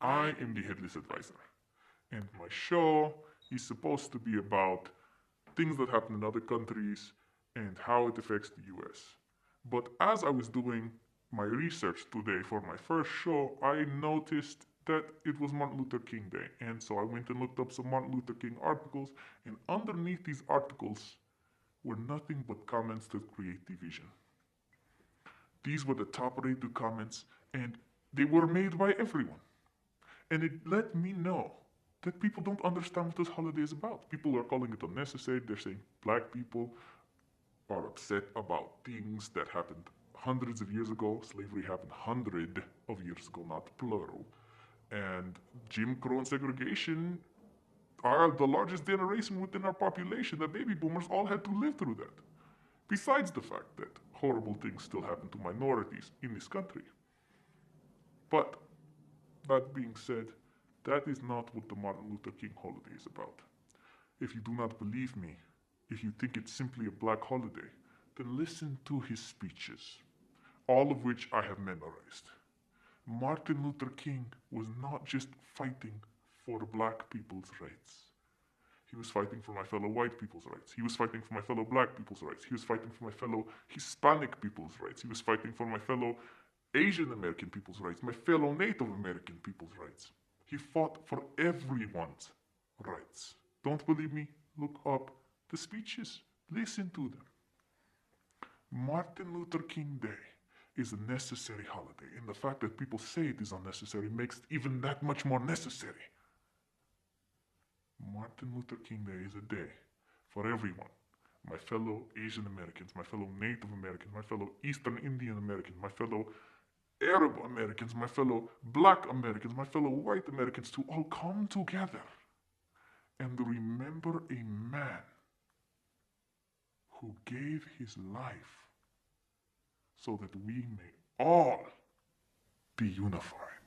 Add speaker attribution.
Speaker 1: I am the Headless Advisor, and my show is supposed to be about things that happen in other countries and how it affects the US. But as I was doing my research today for my first show, I noticed that it was Martin Luther King Day. And so I went and looked up some Martin Luther King articles, and underneath these articles were nothing but comments that create division. These were the top rated comments, and they were made by everyone. And it let me know that people don't understand what this holiday is about. People are calling it unnecessary. They're saying black people are upset about things that happened hundreds of years ago. Slavery happened hundred of years ago, not plural. And Jim Crow and segregation are the largest generation within our population. The baby boomers all had to live through that. Besides the fact that horrible things still happen to minorities in this country. But that being said, that is not what the Martin Luther King holiday is about. If you do not believe me, if you think it's simply a black holiday, then listen to his speeches, all of which I have memorized. Martin Luther King was not just fighting for black people's rights. He was fighting for my fellow white people's rights. He was fighting for my fellow black people's rights. He was fighting for my fellow Hispanic people's rights. He was fighting for my fellow Asian American people's rights, my fellow Native American people's rights. He fought for everyone's rights. Don't believe me? Look up the speeches. Listen to them. Martin Luther King Day is a necessary holiday, and the fact that people say it is unnecessary makes it even that much more necessary. Martin Luther King Day is a day for everyone. My fellow Asian Americans, my fellow Native Americans, my fellow Eastern Indian Americans, my fellow Arab Americans, my fellow Black Americans, my fellow white Americans to all come together and remember a man who gave his life so that we may all be unified.